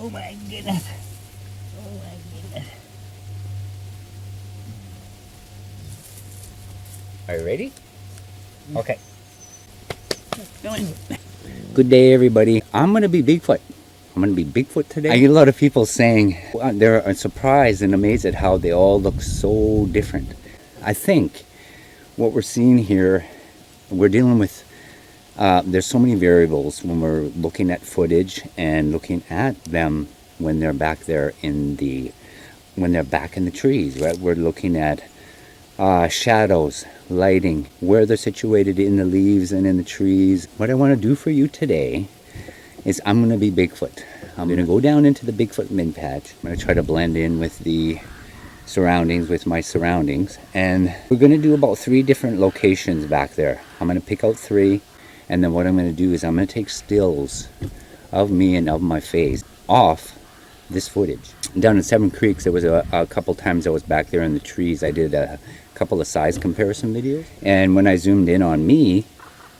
Oh my goodness. Oh my goodness. Are you ready? Okay. Good day, everybody. I'm going to be Bigfoot. I'm going to be Bigfoot today. I get a lot of people saying they're surprised and amazed at how they all look so different. I think what we're seeing here, we're dealing with, there's so many variables when we're looking at footage and looking at them when they're back there when they're back in the trees, right? We're looking at shadows, lighting, where they're situated in the leaves and in the trees. What I want to do for you today is I'm going to be Bigfoot. I'm going to go down into the Bigfoot mid patch. I'm going to try to blend in with the surroundings, with my surroundings. And we're going to do about 3 different locations back there. I'm going to pick out 3. And then what I'm going to do is I'm going to take stills of me and of my face off this footage. Down in Seven Creeks, there was a couple times I was back there in the trees. I did a couple of size comparison videos. And when I zoomed in on me,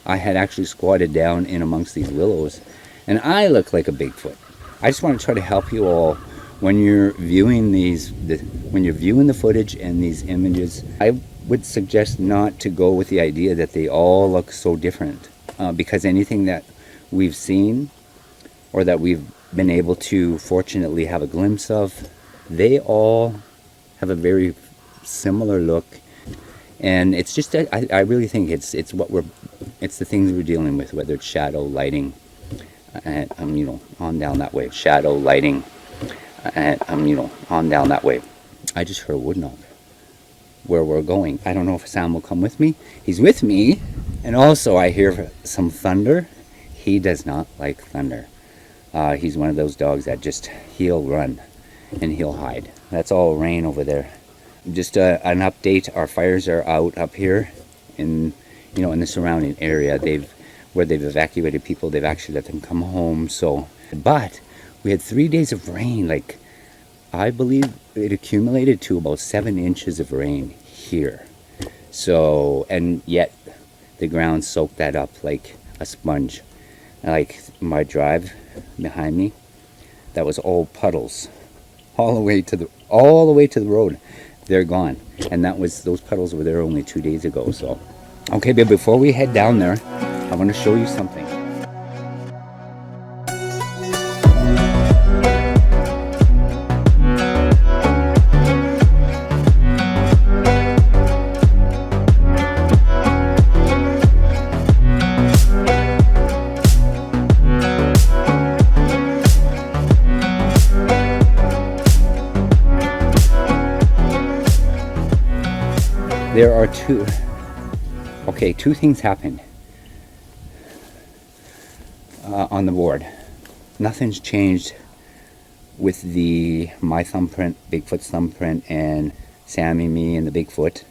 I had actually squatted down in amongst these willows. And I look like a Bigfoot. I just want to try to help you all when you're viewing when you're viewing the footage and these images. I would suggest not to go with the idea that they all look so different, because anything that we've seen or that we've been able to fortunately have a glimpse of, they all have a very similar look. And it's just that I really think it's the things we're dealing with, whether it's shadow, lighting, and on down that way. Shadow, lighting, and on down that way. I just heard a wood knock where we're going. I don't know if Sam will come with me. He's with me, and also I hear some thunder. He does not like thunder. He's one of those dogs that he'll run and he'll hide. That's all rain over there. Just an update: our fires are out up here in the surrounding area. Where they've evacuated people, they've actually let them come home. But we had 3 days of rain. Like, I believe it accumulated to about 7 inches of rain here. So, and yet the ground soaked that up like a sponge. Like my drive behind me, that was all puddles, all the way to the road. They're gone, and those puddles were there only 2 days ago. So, okay, but before we head down there, I want to show you something. There are two things happened on the board. Nothing's changed with my thumbprint, Bigfoot's thumbprint, and Sammy, me, and the Bigfoot.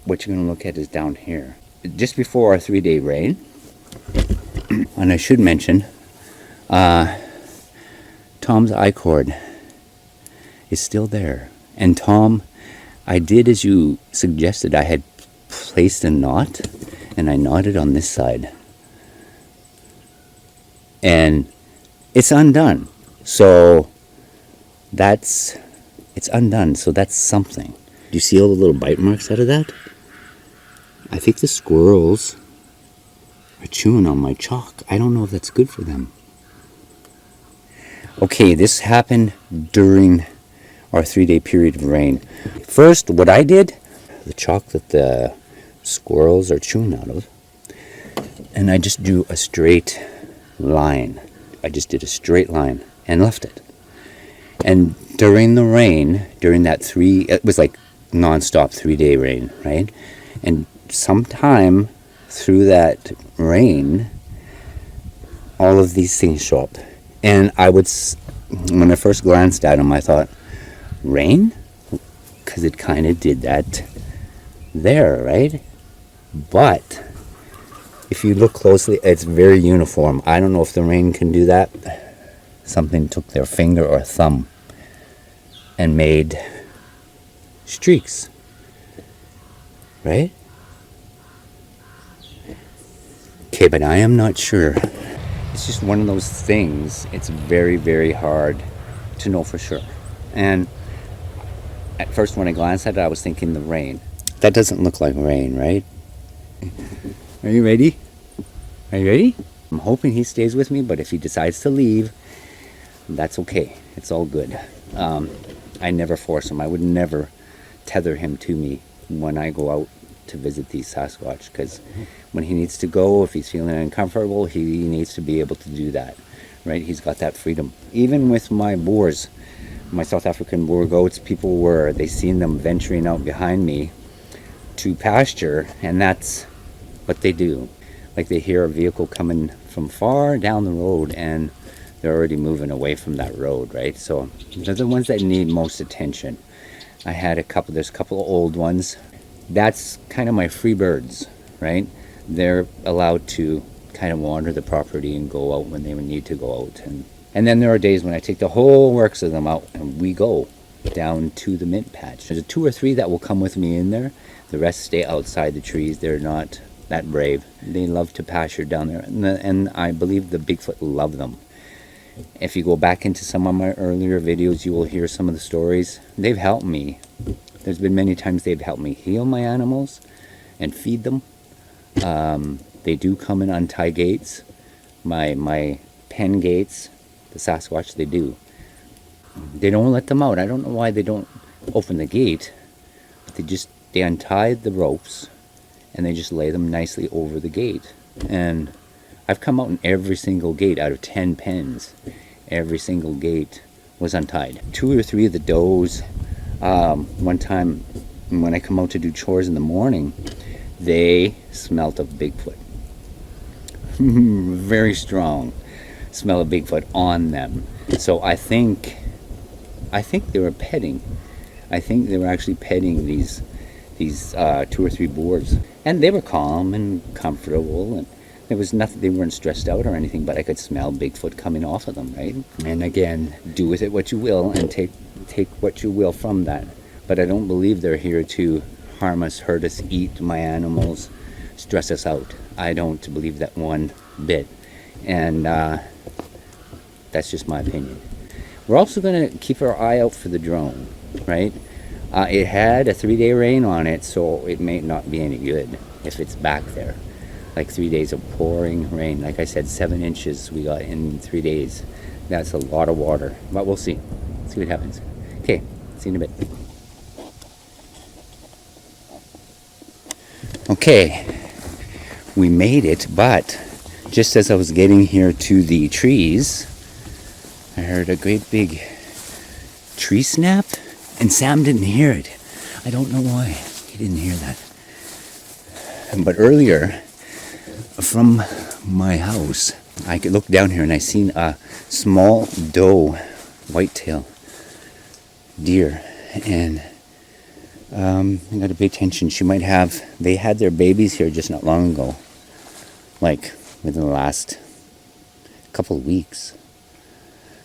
What you're going to look at is down here. Just before our 3-day rain, and I should mention, Tom's I-cord is still there. And Tom, I did as you suggested. I had placed a knot, and I knotted on this side. And it's undone. So it's undone. So that's something. Do you see all the little bite marks out of that? I think the squirrels are chewing on my chalk. I don't know if that's good for them. Okay, this happened during our 3-day period of rain. First, what I did, the chalk that the squirrels are chewing out of, and I just drew a straight line. I just did a straight line and left it. And during the rain, it was like non-stop 3-day rain, right? And sometime through that rain, all of these things show up. And when I first glanced at them, I thought, rain? Because it kind of did that there, right? But if you look closely, it's very uniform. I don't know if the rain can do that. Something took their finger or thumb and made streaks, right? Okay, but I am not sure it's just one of those things. It's very, very hard to know for sure. And at first, when I glanced at it, I was thinking the rain. That doesn't look like rain, right? Are you ready? Are you ready? I'm hoping he stays with me, but if he decides to leave, that's okay. It's all good. I never force him. I would never tether him to me when I go out to visit these Sasquatch, because when he needs to go, if he's feeling uncomfortable, he needs to be able to do that, right? He's got that freedom. Even with my boars, my South African boer goats, they seen them venturing out behind me to pasture, and that's what they do. Like, they hear a vehicle coming from far down the road and they're already moving away from that road, right? So they're the ones that need most attention. There's a couple of old ones. That's kind of my free birds, right? They're allowed to kind of wander the property and go out when they need to go out. And then there are days when I take the whole works of them out and we go down to the mint patch. There's 2 or 3 that will come with me in there. The rest stay outside the trees. They're not that brave. They love to pasture down there. And I believe the Bigfoot love them. If you go back into some of my earlier videos, you will hear some of the stories. They've helped me. There's been many times they've helped me heal my animals and feed them. They do come and untie gates. My pen gates, the Sasquatch, they do. They don't let them out. I don't know why they don't open the gate, but they untie the ropes and they just lay them nicely over the gate. And I've come out in every single gate out of 10 pens. Every single gate was untied. 2 or 3 of the does, one time when I come out to do chores in the morning, they smelt of Bigfoot. Very strong smell of Bigfoot on them. So I think they were petting. I think they were actually petting these 2 or 3 boars, and they were calm and comfortable, and there was nothing. They weren't stressed out or anything, but I could smell Bigfoot coming off of them, right? And again, do with it what you will, and take what you will from that. But I don't believe they're here to harm us, hurt us, eat my animals, stress us out. I don't believe that one bit, and that's just my opinion. We're also going to keep our eye out for the drone, right? It had a 3-day rain on it, so it may not be any good if it's back there. Like 3 days of pouring rain. Like I said, 7 inches we got in 3 days. That's a lot of water, but we'll see. See what happens. Okay, see you in a bit. Okay, we made it, but just as I was getting here to the trees, I heard a great big tree snap, and Sam didn't hear it. I don't know why he didn't hear that. But earlier, from my house, I could look down here and I seen a small doe whitetail deer, and I got to pay attention. They had their babies here just not long ago, like within the last couple of weeks.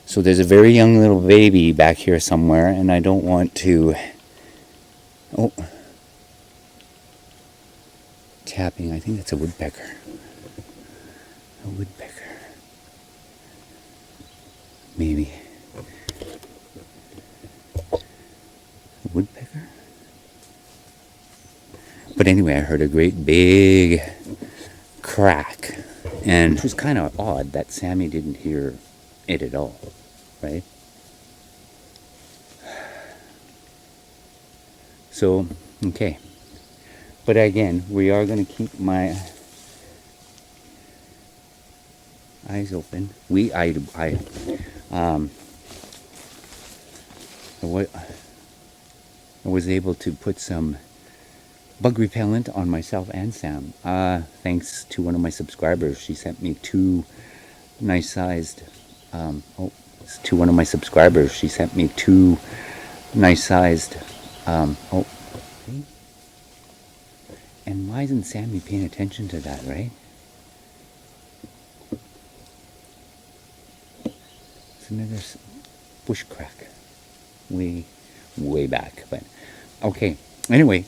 So there's a very young little baby back here somewhere, and I don't want to... Oh. Tapping. I think that's a woodpecker. A woodpecker. Maybe. A woodpecker? But anyway, I heard a great big crack. And it was kind of odd that Sammy didn't hear it at all, right? So, okay. But again, we are going to keep my eyes open. I was able to put some bug repellent on myself and Sam. Thanks to one of my subscribers. She sent me 2 nice sized to one of my subscribers. She sent me 2 nice sized and why isn't Sammy paying attention to that, right? It's another bush crack way back, but okay. Anyway,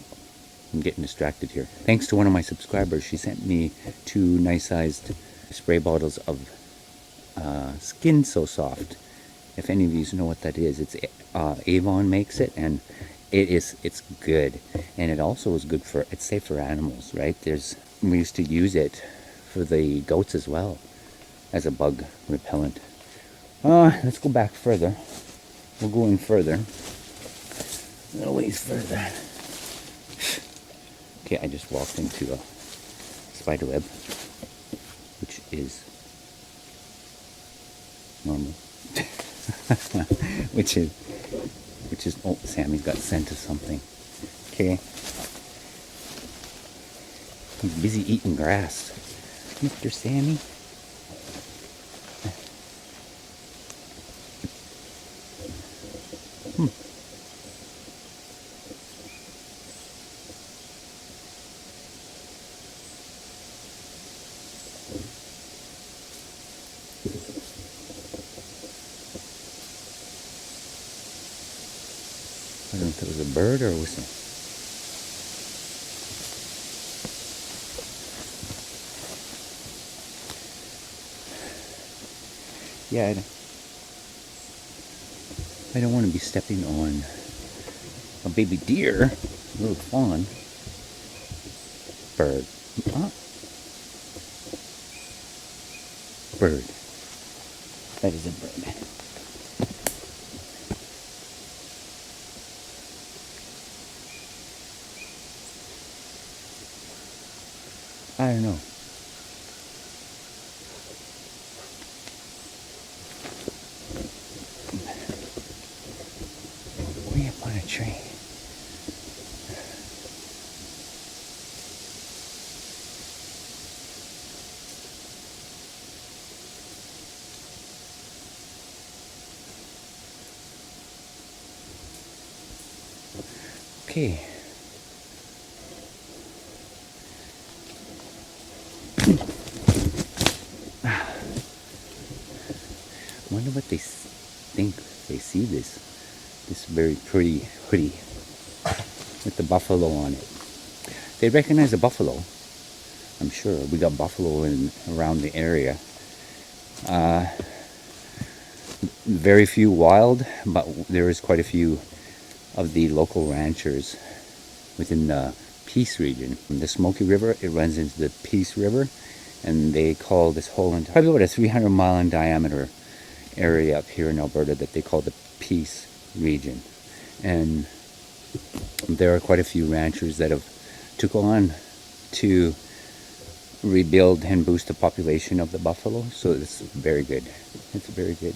I'm getting distracted here. Thanks to one of my subscribers, she sent me 2 nice sized spray bottles of Skin So Soft. If any of you know what that is, it's Avon makes it, and it's good, and it also is good for, it's safe for animals, right? We used to use it for the goats as well as a bug repellent. Let's go back further. We're going further, a little ways further. Okay, I just walked into a spider web, which is normal. which is oh, Sammy's got scent of something. Okay, he's busy eating grass. Mr. Sammy. I don't know if it was a bird or a whistle. Yeah, I don't want to be stepping on a baby deer, a little fawn. Bird. Ah, bird. That is a bird. I don't know. Way up on a tree. Okay. I wonder what they think they see this very pretty hoodie with the buffalo on it. They recognize a buffalo, I'm sure. We got buffalo around the area. Very few wild, but there is quite a few of the local ranchers within the Peace region. The Smoky River, it runs into the Peace River, and they call this whole entire, probably about a 300-mile in diameter area up here in Alberta that they call the Peace region. And there are quite a few ranchers that have took on to rebuild and boost the population of the buffalo. So it's very good. It's very good.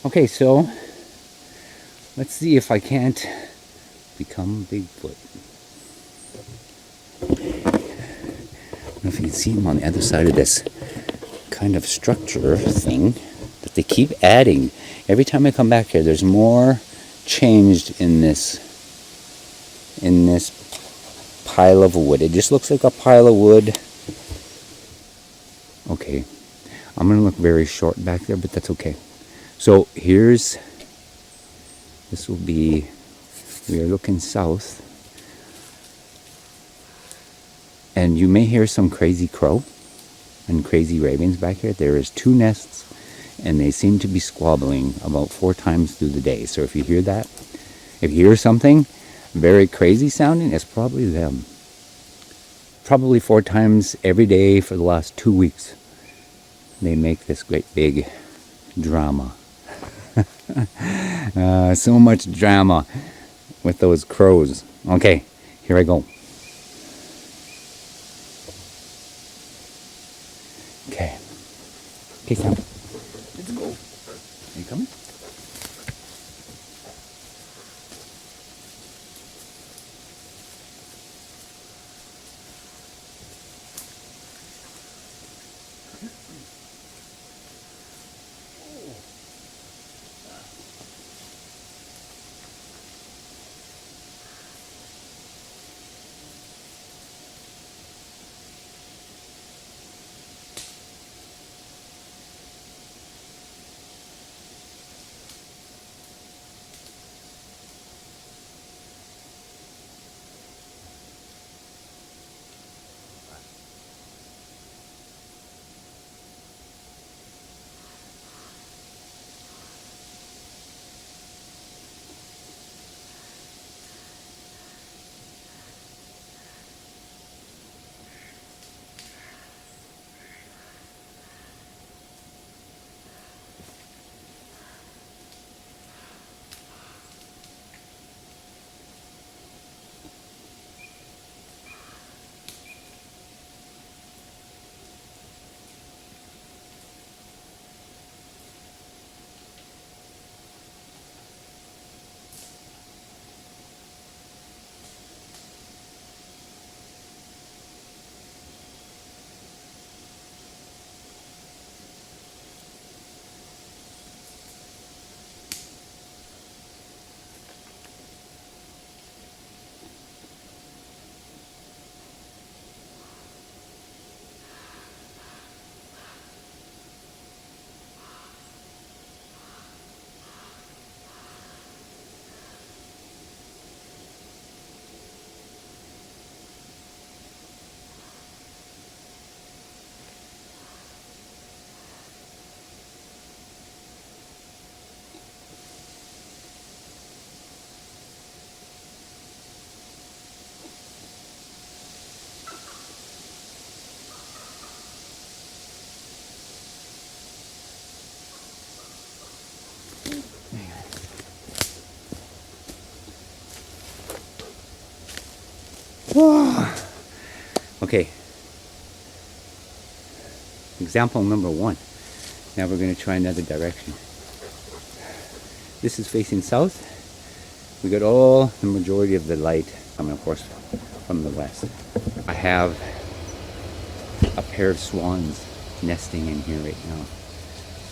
Okay, so let's see if I can't become Bigfoot. I don't know if you can see him on the other side of this kind of structure thing that they keep adding. Every time I come back here, there's more changed in this pile of wood. It just looks like a pile of wood. Okay, I'm gonna look very short back there, but that's okay. So this will be, we are looking south, and you may hear some crazy crow and crazy ravens back here. There is 2 nests, and they seem to be squabbling about 4 times through the day. So if you hear that, if you hear something very crazy sounding, it's probably them. Probably 4 times every day for the last 2 weeks. They make this great big drama. So much drama with those crows. Okay, here I go. Okay. Okay, Sam. Let's go. Are you coming? Okay. Example number 1. Now we're going to try another direction. This is facing south. We got all the majority of the light coming, of course, from the west. I have a pair of swans nesting in here right now.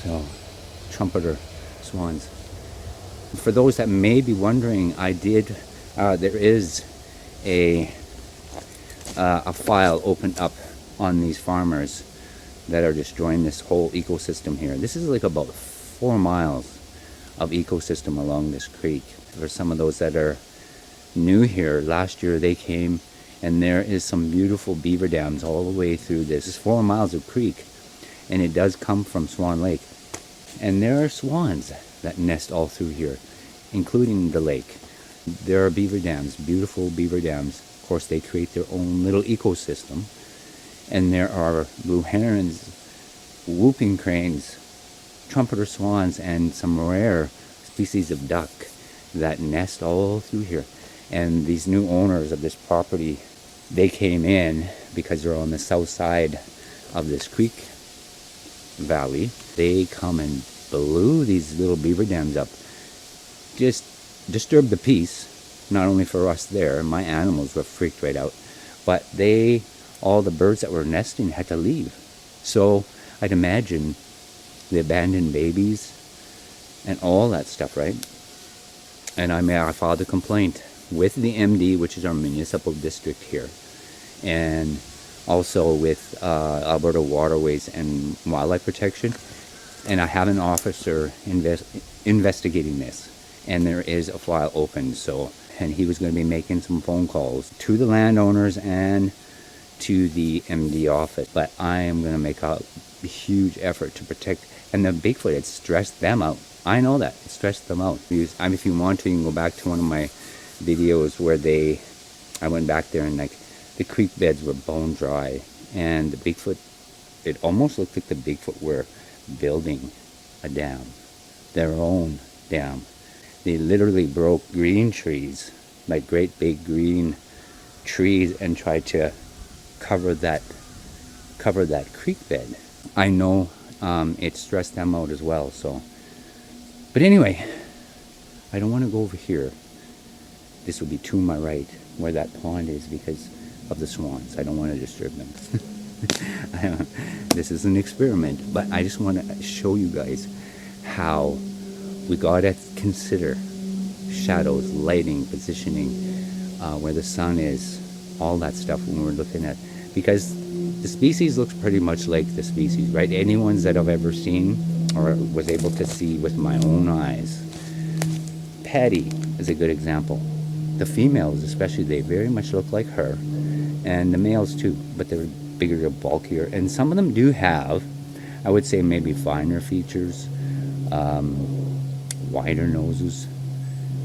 So, trumpeter swans. For those that may be wondering, there is a file opened up on these farmers that are destroying this whole ecosystem here. This is like about 4 miles of ecosystem along this creek. For some of those that are new here, last year they came, and there is some beautiful beaver dams all the way through this. It's 4 miles of creek, and it does come from Swan Lake. And there are swans that nest all through here, including the lake. There are beaver dams, beautiful beaver dams. Of course, they create their own little ecosystem. And there are blue herons, whooping cranes, trumpeter swans, and some rare species of duck that nest all through here. And these new owners of this property, they came in because they're on the south side of this creek valley. They come and blew these little beaver dams up. Just disturbed the peace, not only for us there, my animals were freaked right out, but all the birds that were nesting had to leave. So I'd imagine the abandoned babies and all that stuff, right? And I filed a complaint with the MD, which is our municipal district here, and also with Alberta Waterways and Wildlife Protection. And I have an officer investigating this, and there is a file open. And he was going to be making some phone calls to the landowners and to the MD office. But I am going to make a huge effort to protect. And the Bigfoot, it stressed them out. I know that. It stressed them out. If you want to, you can go back to one of my videos where I went back there and the creek beds were bone dry. And the Bigfoot, it almost looked like the Bigfoot were building a dam, their own dam. They literally broke green trees, like great big green trees, and tried to cover that creek bed. I know it stressed them out as well. But anyway, I don't want to go over here. This would be to my right, where that pond is, because of the swans. I don't want to disturb them. This is an experiment, but I just want to show you guys how we gotta consider shadows, lighting, positioning, where the sun is, all that stuff when we're looking at, because the species looks pretty much like the species, right? Anyone's that I've ever seen or was able to see with my own eyes. Patty is a good example. The females especially, they very much look like her, and the males too, but they're bigger, bulkier, and some of them do have, I would say, maybe finer features, wider noses,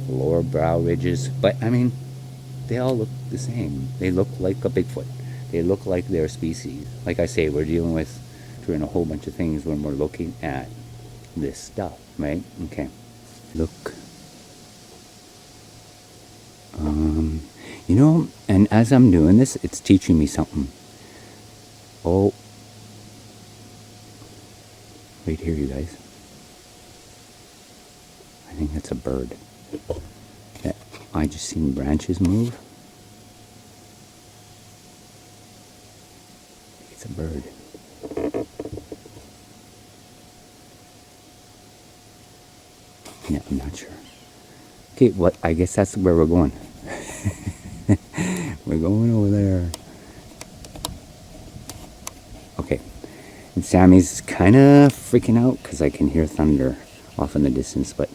lower brow ridges, but I mean, they all look the same. They look like a Bigfoot. They look like their species. Like I say, we're doing a whole bunch of things when we're looking at this stuff, right? Okay. Look. And as I'm doing this, it's teaching me something. Oh. Right here, you guys. I think that's a bird. Yeah, I just seen branches move. It's a bird. Yeah, I'm not sure. Okay, I guess that's where we're going. We're going over there. Okay. And Sammy's kind of freaking out because I can hear thunder off in the distance. But,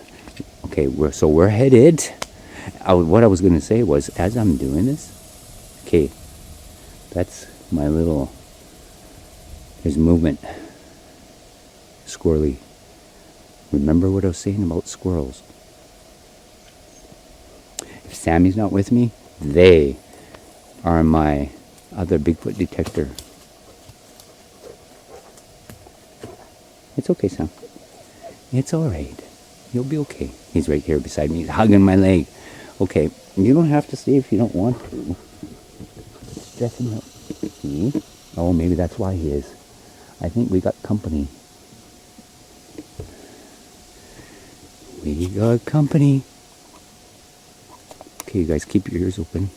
okay, we're headed. What I was going to say was, as I'm doing this, okay, that's my little, there's movement. Squirrely. Remember what I was saying about squirrels? If Sammy's not with me, they are my other Bigfoot detector. It's okay, Sam. It's alright. You'll be okay. He's right here beside me. He's hugging my leg. Okay, you don't have to stay if you don't want to. stressing out. See? Oh, maybe that's why he is. I think we got company. We got company. Okay, you guys, keep your ears open.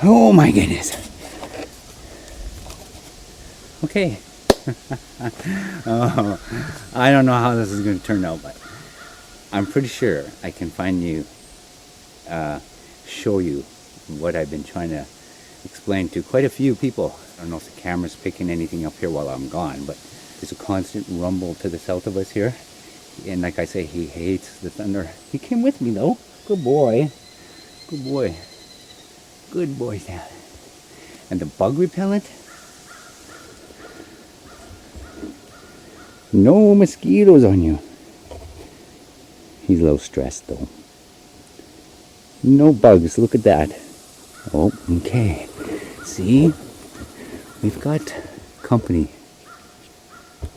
Oh my goodness. Okay. Oh, I don't know how this is going to turn out, but I'm pretty sure I can find you, show you what I've been trying to explain to quite a few people. I don't know if the camera's picking anything up here while I'm gone, but there's a constant rumble to the south of us here. And like I say, he hates the thunder. He came with me though. Good boy. Good boy. Good boy, Sam. And the bug repellent? No mosquitoes on you. He's a little stressed though. No bugs, look at that. Oh, okay. See? We've got company.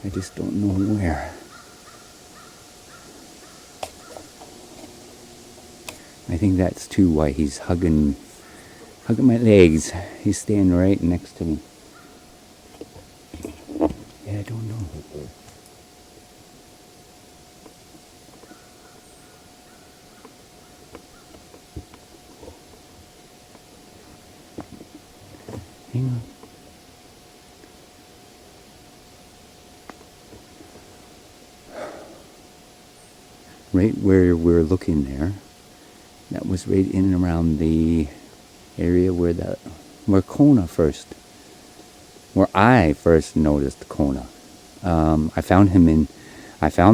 I just don't know where. I think that's too why he's hugging my legs. He's staying right next to me. Yeah, I don't know. Hang on. Right where we're looking there, that was right in and around the area where Kona first, where I first noticed Kona. I found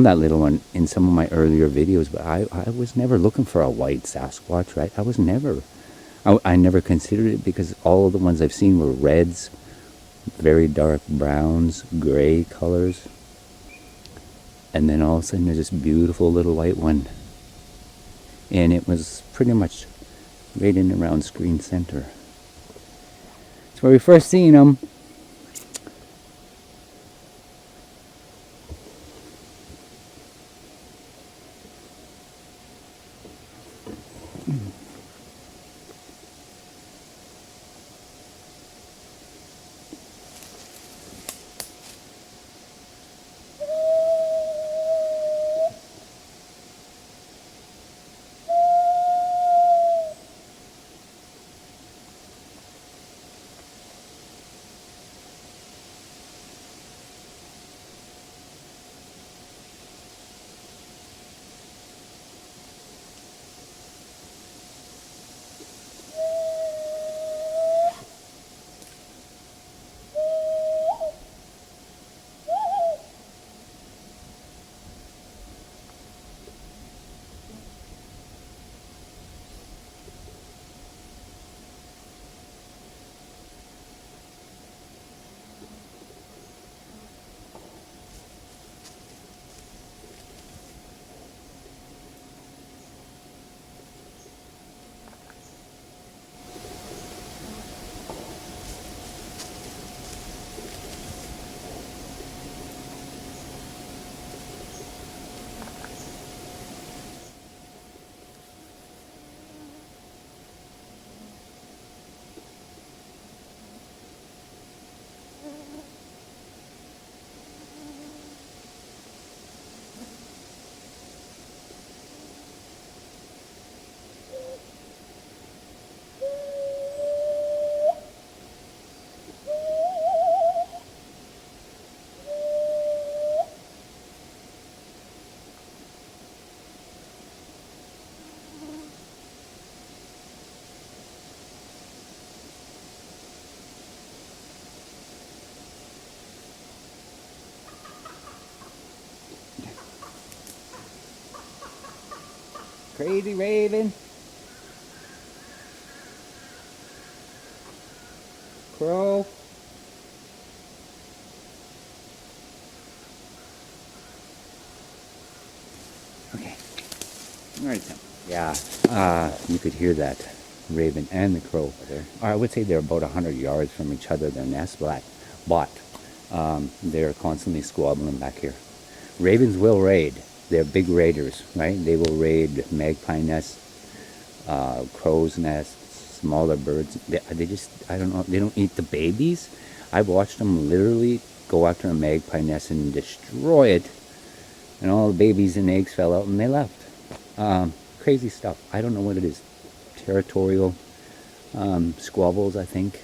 that little one in some of my earlier videos, but I was never looking for a white Sasquatch, right? I never considered it because all of the ones I've seen were reds, very dark browns, gray colors. And then all of a sudden there's this beautiful little white one. And it was pretty much right in around screen center. That's where we first seen them. Crazy raven. Crow. Okay. All right, Sam. Yeah, you could hear that raven and the crow there. Or I would say they're about 100 yards from each other, their nest, but they're constantly squabbling back here. Ravens will raid. They're big raiders, right? They will raid magpie nests, crow's nests, smaller birds. They just, I don't know, they don't eat the babies. I've watched them literally go after a magpie nest and destroy it, and all the babies and eggs fell out and they left. Crazy stuff. I don't know what it is. Territorial squabbles, I think.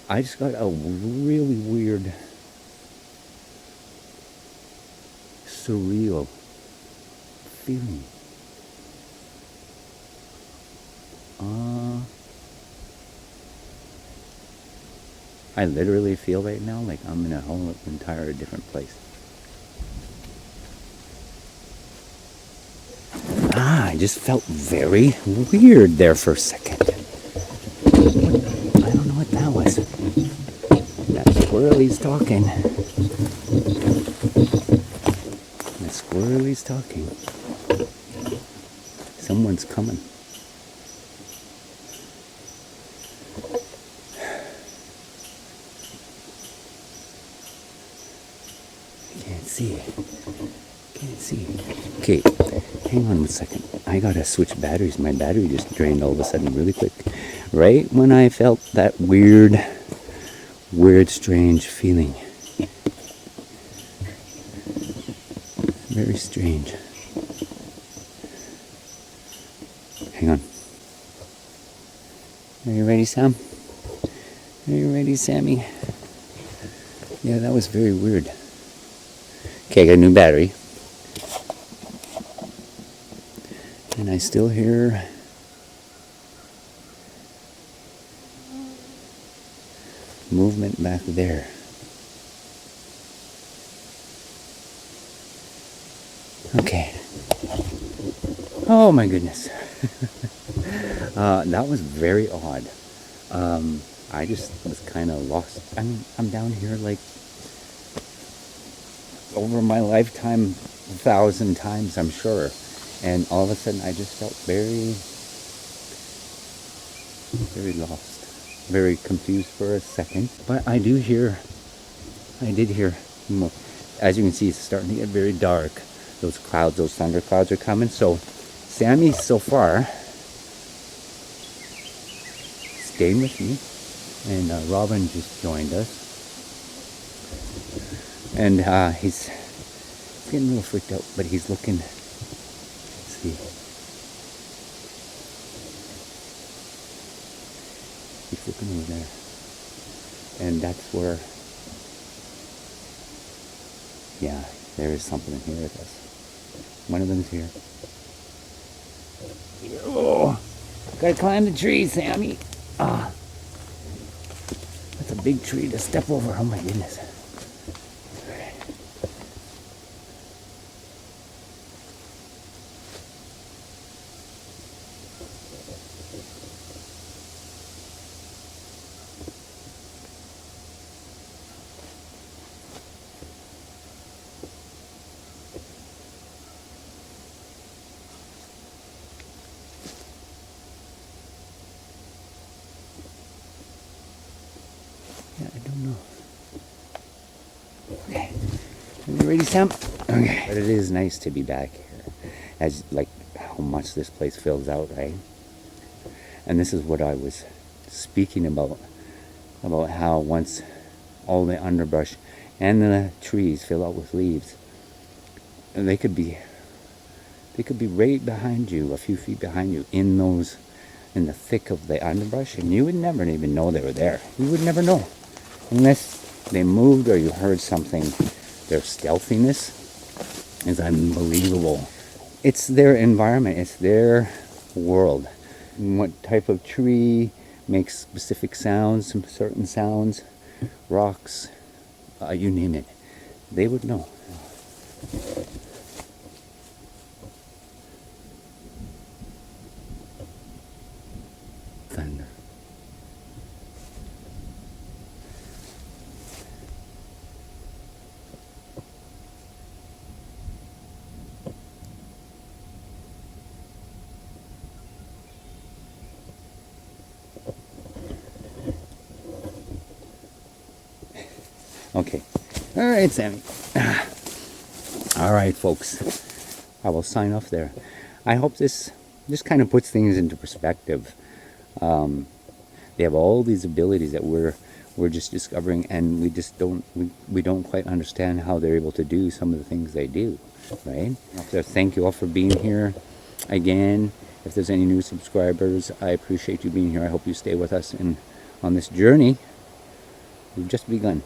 I just got a really weird, surreal feeling. I literally feel right now like I'm in a whole entire different place. I just felt very weird there for a second. I don't know what that was. That squirrely's talking. That squirrely's talking. Someone's coming. Can't see. Okay, hang on one second. I gotta switch batteries. My battery just drained all of a sudden really quick. Right when I felt that weird, strange feeling. Very strange. Hang on. Are you ready, Sam? Are you ready, Sammy? Yeah, that was very weird. Okay, I got a new battery. And I still hear movement back there. Okay. Oh my goodness. That was very odd. I just was kind of lost. I'm down here like over my lifetime 1,000 times, I'm sure. And all of a sudden I just felt very very lost, very confused for a second. But I did hear more. As you can see, it's starting to get very dark. Those clouds, those thunder clouds are coming. So Sammy so far staying with me, and Robin just joined us, and he's getting a little freaked out, but he's looking. Let's see. He's looking over there, and that's where. Yeah, there is something here with us. One of them's here. Oh, gotta climb the tree, Sammy. Ah, that's a big tree to step over. Oh my goodness. Yeah, I don't know. Okay. Are you ready, Sam? Okay. But it is nice to be back here. As like how much this place fills out, right? And this is what I was speaking about how once all the underbrush and the trees fill out with leaves, and they could be right behind you, a few feet behind you, in the thick of the underbrush, and you would never even know they were there. You would never know unless they moved or you heard something. Their stealthiness is unbelievable. It's their environment, it's their world. What type of tree makes specific sounds, some certain sounds, rocks, you name it, they would know. Thunder. Okay. All right, Sammy. All right, folks. I will sign off there. I hope this kind of puts things into perspective. They have all these abilities that we're just discovering, and we don't quite understand how they're able to do some of the things they do, right? So thank you all for being here again. If there's any new subscribers, I appreciate you being here. I hope you stay with us on this journey. We've just begun.